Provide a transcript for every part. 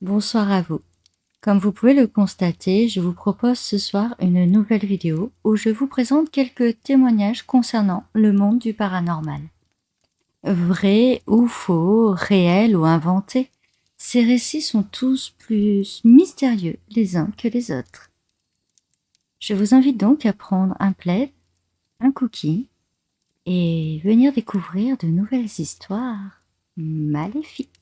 Bonsoir à vous. Comme vous pouvez le constater, je vous propose ce soir une nouvelle vidéo où je vous présente quelques témoignages concernant le monde du paranormal. Vrai ou faux, réel ou inventé, ces récits sont tous plus mystérieux les uns que les autres. Je vous invite donc à prendre un plaid, un cookie et venir découvrir de nouvelles histoires maléfiques.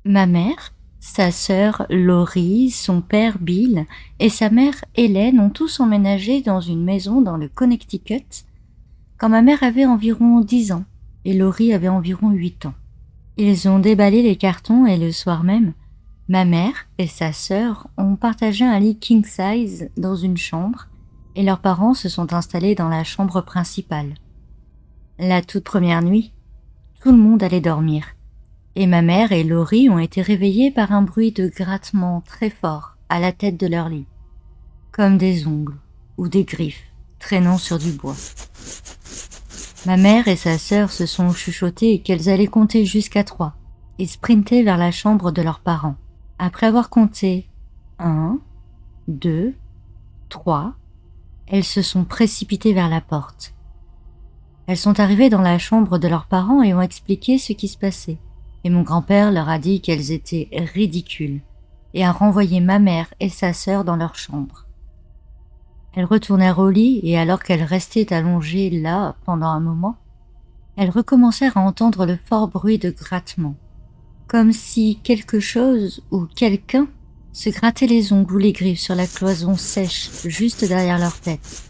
Ma mère, sa sœur Laurie, son père Bill et sa mère Hélène ont tous emménagé dans une maison dans le Connecticut quand ma mère avait environ 10 ans et Laurie avait environ 8 ans. Ils ont déballé les cartons et le soir même, ma mère et sa sœur ont partagé un lit king size dans une chambre et leurs parents se sont installés dans la chambre principale. La toute première nuit, tout le monde allait dormir. Et ma mère et Laurie ont été réveillées par un bruit de grattement très fort à la tête de leur lit, comme des ongles ou des griffes traînant sur du bois. Ma mère et sa sœur se sont chuchotées qu'elles allaient compter jusqu'à 3 et sprinter vers la chambre de leurs parents. Après avoir compté 1, 2, 3, elles se sont précipitées vers la porte. Elles sont arrivées dans la chambre de leurs parents et ont expliqué ce qui se passait. Et mon grand-père leur a dit qu'elles étaient ridicules et a renvoyé ma mère et sa sœur dans leur chambre. Elles retournèrent au lit et alors qu'elles restaient allongées là pendant un moment, elles recommencèrent à entendre le fort bruit de grattement, comme si quelque chose ou quelqu'un se grattait les ongles ou les griffes sur la cloison sèche juste derrière leur tête.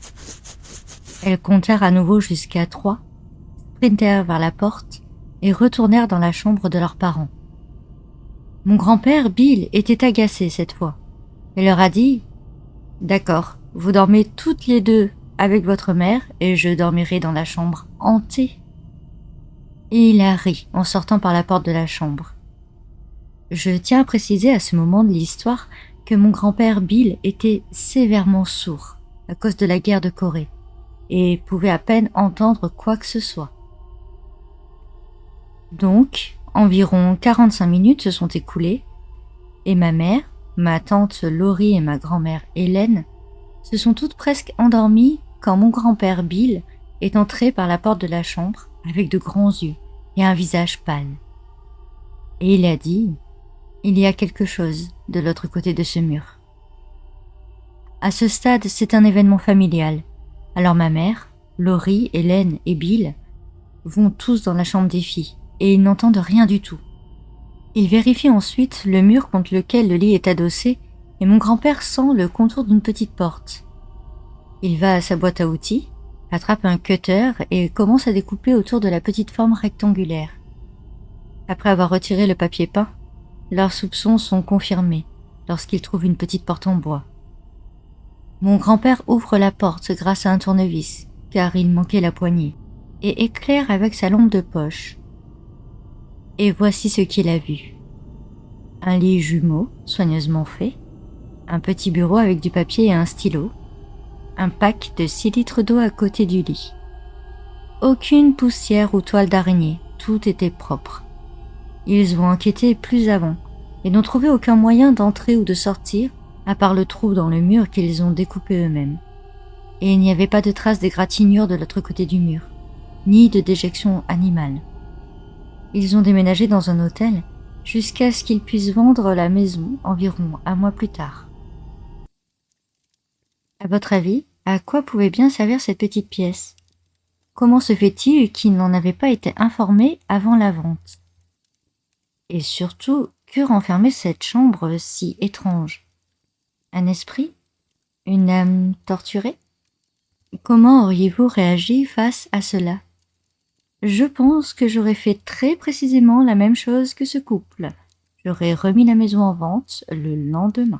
Elles comptèrent à nouveau jusqu'à 3, sprintèrent vers la porte et retournèrent dans la chambre de leurs parents. Mon grand-père, Bill, était agacé cette fois et leur a dit « D'accord, vous dormez toutes les deux avec votre mère et je dormirai dans la chambre hantée. » Et il a ri en sortant par la porte de la chambre. Je tiens à préciser à ce moment de l'histoire que mon grand-père Bill était sévèrement sourd à cause de la guerre de Corée et pouvait à peine entendre quoi que ce soit. Donc, environ 45 minutes se sont écoulées et ma mère, ma tante Laurie et ma grand-mère Hélène se sont toutes presque endormies quand mon grand-père Bill est entré par la porte de la chambre avec de grands yeux et un visage pâle. Et il a dit « Il y a quelque chose de l'autre côté de ce mur. » À ce stade, c'est un événement familial. Alors ma mère, Laurie, Hélène et Bill vont tous dans la chambre des filles et ils n'entendent rien du tout. Ils vérifient ensuite le mur contre lequel le lit est adossé et mon grand-père sent le contour d'une petite porte. Il va à sa boîte à outils, attrape un cutter et commence à découper autour de la petite forme rectangulaire. Après avoir retiré le papier peint, leurs soupçons sont confirmés lorsqu'ils trouvent une petite porte en bois. Mon grand-père ouvre la porte grâce à un tournevis, car il manquait la poignée, et éclaire avec sa lampe de poche. Et voici ce qu'il a vu. Un lit jumeau, soigneusement fait, un petit bureau avec du papier et un stylo, un pack de 6 litres d'eau à côté du lit. Aucune poussière ou toile d'araignée, tout était propre. Ils ont enquêté plus avant et n'ont trouvé aucun moyen d'entrer ou de sortir à part le trou dans le mur qu'ils ont découpé eux-mêmes. Et il n'y avait pas de traces d'égratignures de l'autre côté du mur, ni de déjection animale. Ils ont déménagé dans un hôtel jusqu'à ce qu'ils puissent vendre la maison environ un mois plus tard. À votre avis, À quoi pouvait bien servir cette petite pièce? Comment se fait-il qu'il n'en avait pas été informé avant la vente? Et surtout, que renfermait cette chambre si étrange? Un esprit? Une âme torturée? Comment auriez-vous réagi face à cela? Je pense que j'aurais fait très précisément la même chose que ce couple. J'aurais remis la maison en vente le lendemain.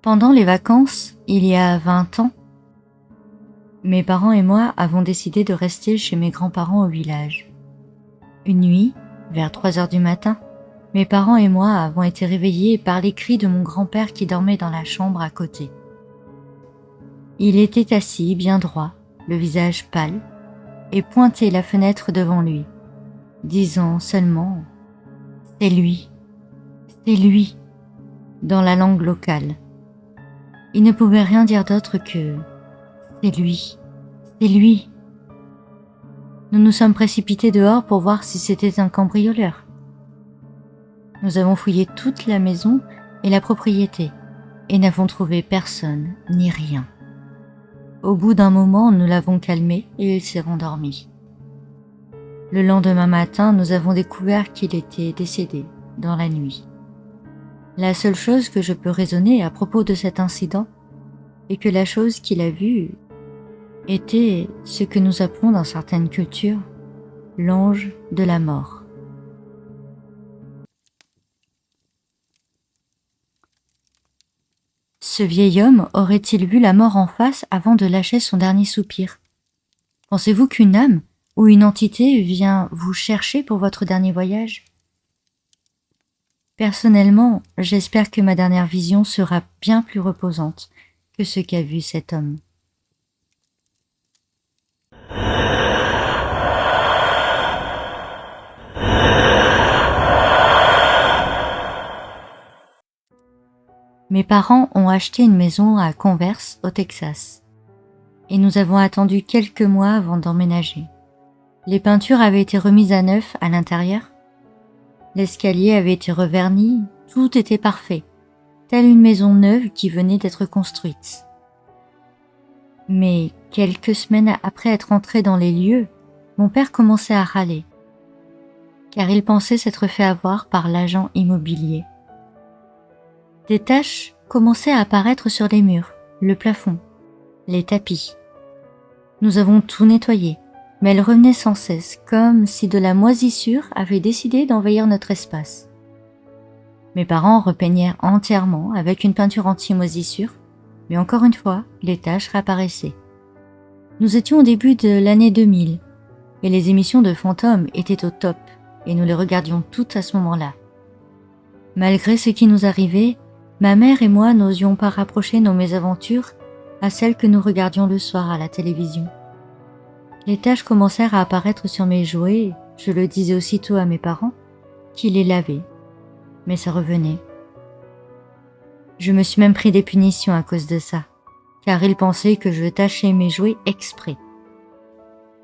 Pendant les vacances, il y a 20 ans, mes parents et moi avons décidé de rester chez mes grands-parents au village. Une nuit, vers 3 heures du matin, mes parents et moi avons été réveillés par les cris de mon grand-père qui dormait dans la chambre à côté. Il était assis bien droit, le visage pâle, et pointait la fenêtre devant lui, disant seulement « C'est lui, c'est lui » dans la langue locale. Il ne pouvait rien dire d'autre que « C'est lui, c'est lui ». Nous nous sommes précipités dehors pour voir si c'était un cambrioleur. Nous avons fouillé toute la maison et la propriété et n'avons trouvé personne ni rien. Au bout d'un moment, nous l'avons calmé et il s'est rendormi. Le lendemain matin, nous avons découvert qu'il était décédé dans la nuit. La seule chose que je peux raisonner à propos de cet incident est que la chose qu'il a vue était ce que nous appelons dans certaines cultures l'ange de la mort. Ce vieil homme aurait-il vu la mort en face avant de lâcher son dernier soupir? Pensez-vous qu'une âme ou une entité vient vous chercher pour votre dernier voyage? Personnellement, j'espère que ma dernière vision sera bien plus reposante que ce qu'a vu cet homme. Mes parents ont acheté une maison à Converse, au Texas, et nous avons attendu quelques mois avant d'emménager. Les peintures avaient été remises à neuf à l'intérieur, l'escalier avait été reverni, tout était parfait, telle une maison neuve qui venait d'être construite. Mais quelques semaines après être entré dans les lieux, mon père commençait à râler, car il pensait s'être fait avoir par l'agent immobilier. Des taches commençaient à apparaître sur les murs, le plafond, les tapis. Nous avons tout nettoyé, mais elles revenaient sans cesse, comme si de la moisissure avait décidé d'envahir notre espace. Mes parents repeignèrent entièrement avec une peinture anti-moisissure, mais encore une fois, les taches réapparaissaient. Nous étions au début de l'année 2000, et les émissions de fantômes étaient au top, et nous les regardions toutes à ce moment-là. Malgré ce qui nous arrivait, ma mère et moi n'osions pas rapprocher nos mésaventures à celles que nous regardions le soir à la télévision. Les taches commencèrent à apparaître sur mes jouets, je le disais aussitôt à mes parents, qui les lavaient, mais ça revenait. Je me suis même pris des punitions à cause de ça, car ils pensaient que je tachais mes jouets exprès.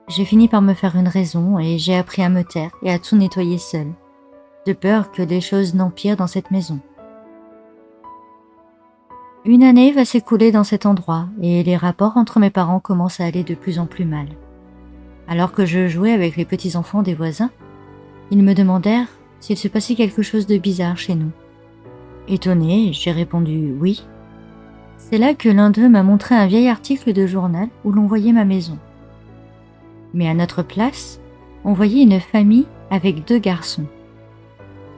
J'ai fini par me faire une raison et j'ai appris à me taire et à tout nettoyer seule, de peur que des choses n'empirent dans cette maison. Une année va s'écouler dans cet endroit et les rapports entre mes parents commencent à aller de plus en plus mal. Alors que je jouais avec les petits-enfants des voisins, ils me demandèrent s'il se passait quelque chose de bizarre chez nous. Étonnée, j'ai répondu oui. C'est là que l'un d'eux m'a montré un vieil article de journal où l'on voyait ma maison. Mais à notre place, on voyait une famille avec 2 garçons.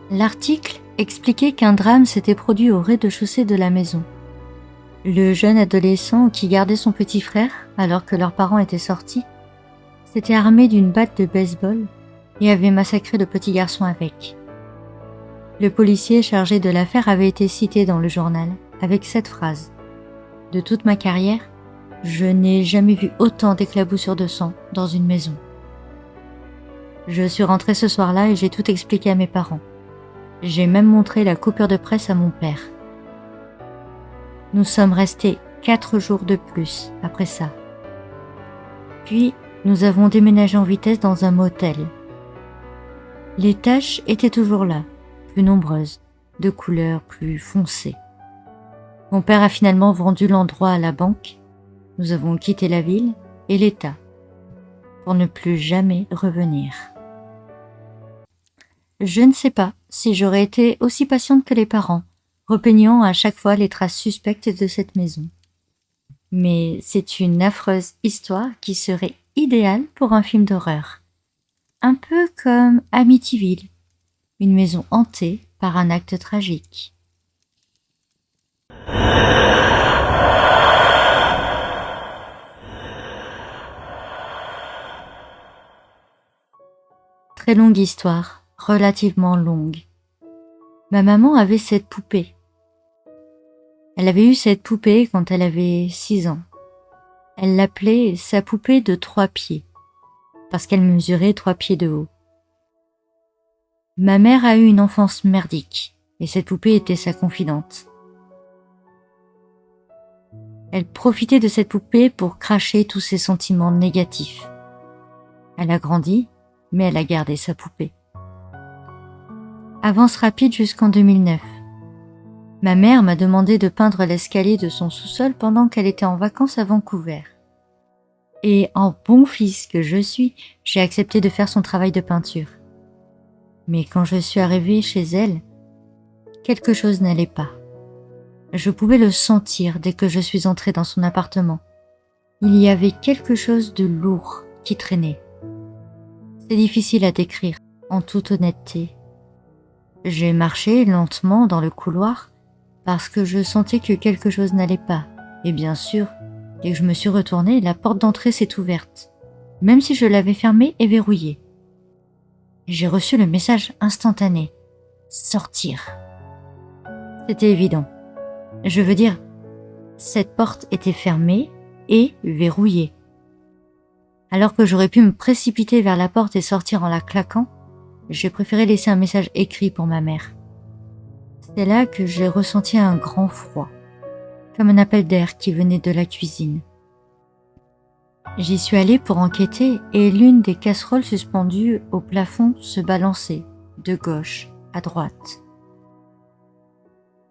L'article expliquait qu'un drame s'était produit au rez-de-chaussée de la maison. Le jeune adolescent qui gardait son petit frère alors que leurs parents étaient sortis s'était armé d'une batte de baseball et avait massacré le petit garçon avec. Le policier chargé de l'affaire avait été cité dans le journal avec cette phrase: « De toute ma carrière, je n'ai jamais vu autant d'éclaboussures de sang dans une maison. » Je suis rentrée ce soir-là et j'ai tout expliqué à mes parents. J'ai même montré la coupure de presse à mon père. Nous sommes restés 4 jours de plus après ça. Puis, nous avons déménagé en vitesse dans un motel. Les taches étaient toujours là, plus nombreuses, de couleurs plus foncées. Mon père a finalement vendu l'endroit à la banque. Nous avons quitté la ville et l'État pour ne plus jamais revenir. Je ne sais pas si j'aurais été aussi patiente que les parents, repeignant à chaque fois les traces suspectes de cette maison. Mais c'est une affreuse histoire qui serait idéale pour un film d'horreur. Un peu comme Amityville, une maison hantée par un acte tragique. Très longue histoire, relativement longue. Ma maman avait cette poupée. Elle avait eu cette poupée quand elle avait 6 ans. Elle l'appelait sa poupée de 3 pieds, parce qu'elle mesurait 3 pieds de haut. Ma mère a eu une enfance merdique, et cette poupée était sa confidente. Elle profitait de cette poupée pour cracher tous ses sentiments négatifs. Elle a grandi, mais elle a gardé sa poupée. Avance rapide jusqu'en 2009. Ma mère m'a demandé de peindre l'escalier de son sous-sol pendant qu'elle était en vacances à Vancouver. Et en bon fils que je suis, j'ai accepté de faire son travail de peinture. Mais quand je suis arrivée chez elle, quelque chose n'allait pas. Je pouvais le sentir dès que je suis entrée dans son appartement. Il y avait quelque chose de lourd qui traînait. C'est difficile à décrire, en toute honnêteté. J'ai marché lentement dans le couloir parce que je sentais que quelque chose n'allait pas. Et bien sûr, dès que je me suis retournée, la porte d'entrée s'est ouverte, même si je l'avais fermée et verrouillée. J'ai reçu le message instantané. Sortir. C'était évident. Je veux dire, cette porte était fermée et verrouillée. Alors que j'aurais pu me précipiter vers la porte et sortir en la claquant, j'ai préféré laisser un message écrit pour ma mère. C'est là que j'ai ressenti un grand froid, comme un appel d'air qui venait de la cuisine. J'y suis allée pour enquêter et l'une des casseroles suspendues au plafond se balançait de gauche à droite.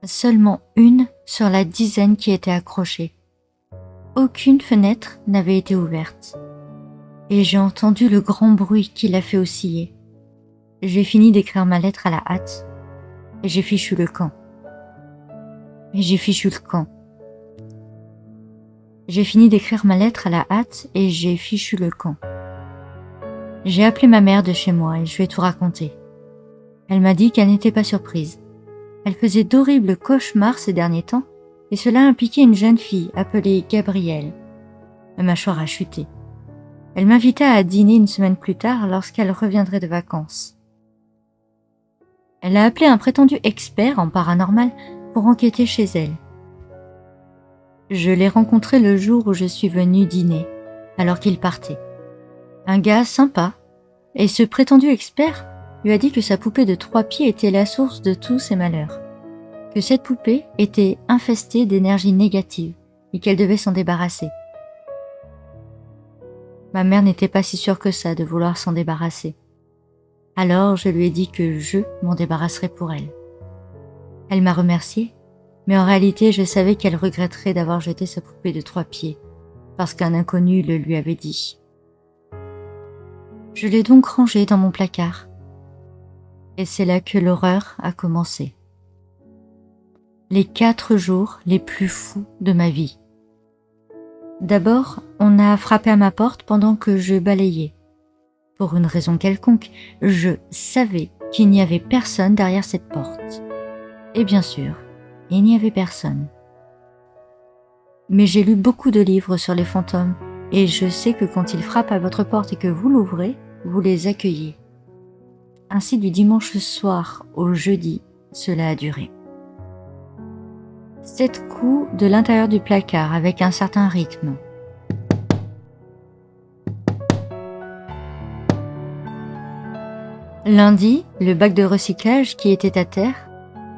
Seulement une sur la dizaine qui était accrochée. Aucune fenêtre n'avait été ouverte. Et j'ai entendu le grand bruit qui l'a fait osciller. J'ai fini d'écrire ma lettre à la hâte et j'ai fichu le camp. J'ai fini d'écrire ma lettre à la hâte et j'ai fichu le camp. J'ai appelé ma mère de chez moi et je lui ai tout raconté. Elle m'a dit qu'elle n'était pas surprise. Elle faisait d'horribles cauchemars ces derniers temps et cela impliquait une jeune fille appelée Gabrielle. Ma mâchoire a chuté. Elle m'invita à dîner une semaine plus tard lorsqu'elle reviendrait de vacances. Elle a appelé un prétendu expert en paranormal pour enquêter chez elle. Je l'ai rencontré le jour où je suis venue dîner, alors qu'il partait. Un gars sympa, et ce prétendu expert lui a dit que sa poupée de 3 pieds était la source de tous ses malheurs, que cette poupée était infestée d'énergie négative et qu'elle devait s'en débarrasser. Ma mère n'était pas si sûre que ça de vouloir s'en débarrasser. Alors je lui ai dit que je m'en débarrasserais pour elle. Elle m'a remerciée, mais en réalité je savais qu'elle regretterait d'avoir jeté sa poupée de 3 pieds, parce qu'un inconnu le lui avait dit. Je l'ai donc rangée dans mon placard. Et c'est là que l'horreur a commencé. Les 4 jours les plus fous de ma vie. D'abord, on a frappé à ma porte pendant que je balayais. Pour une raison quelconque, je savais qu'il n'y avait personne derrière cette porte. Et bien sûr, il n'y avait personne. Mais j'ai lu beaucoup de livres sur les fantômes et je sais que quand ils frappent à votre porte et que vous l'ouvrez, vous les accueillez. Ainsi du dimanche soir au jeudi, cela a duré. 7 coups de l'intérieur du placard avec un certain rythme. Lundi, le bac de recyclage qui était à terre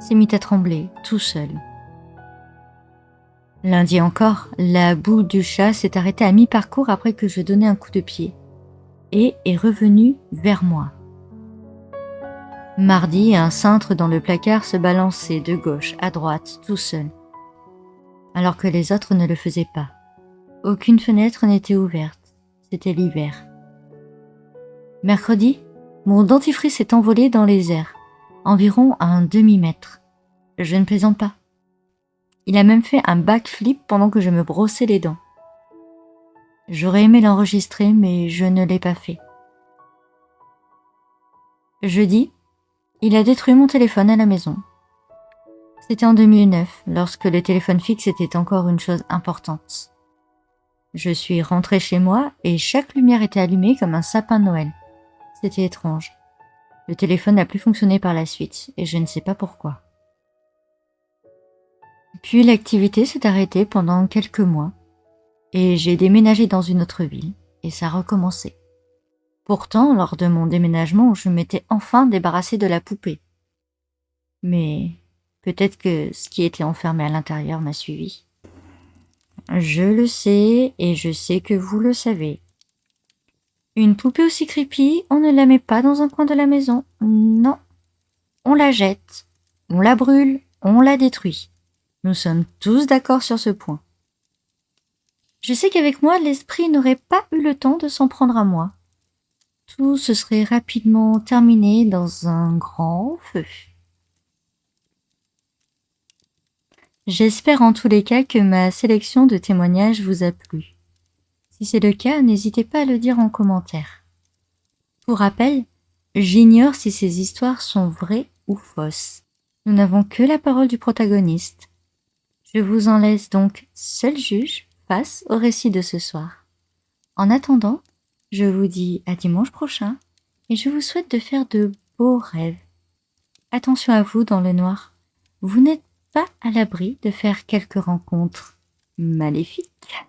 s'est mis à trembler tout seul. Lundi encore, la boue du chat s'est arrêtée à mi-parcours après que je donnais un coup de pied et est revenu vers moi. Mardi, un cintre dans le placard se balançait de gauche à droite tout seul, alors que les autres ne le faisaient pas. Aucune fenêtre n'était ouverte, c'était l'hiver. Mercredi, mon dentifrice s'est envolé dans les airs, environ à un demi-mètre. Je ne plaisante pas. Il a même fait un backflip pendant que je me brossais les dents. J'aurais aimé l'enregistrer, mais je ne l'ai pas fait. Jeudi, il a détruit mon téléphone à la maison. C'était en 2009, lorsque le téléphone fixe était encore une chose importante. Je suis rentrée chez moi et chaque lumière était allumée comme un sapin de Noël. C'était étrange. Le téléphone n'a plus fonctionné par la suite et je ne sais pas pourquoi. Puis l'activité s'est arrêtée pendant quelques mois et j'ai déménagé dans une autre ville et ça a recommencé. Pourtant, lors de mon déménagement, je m'étais enfin débarrassée de la poupée. Mais peut-être que ce qui était enfermé à l'intérieur m'a suivi. Je le sais et je sais que vous le savez. Une poupée aussi creepy, on ne la met pas dans un coin de la maison. Non. On la jette, on la brûle, on la détruit. Nous sommes tous d'accord sur ce point. Je sais qu'avec moi, l'esprit n'aurait pas eu le temps de s'en prendre à moi. Tout se serait rapidement terminé dans un grand feu. J'espère en tous les cas que ma sélection de témoignages vous a plu. Si c'est le cas, n'hésitez pas à le dire en commentaire. Pour rappel, j'ignore si ces histoires sont vraies ou fausses. Nous n'avons que la parole du protagoniste. Je vous en laisse donc seul juge face au récit de ce soir. En attendant, je vous dis à dimanche prochain et je vous souhaite de faire de beaux rêves. Attention à vous dans le noir. Vous n'êtes pas à l'abri de faire quelques rencontres maléfiques.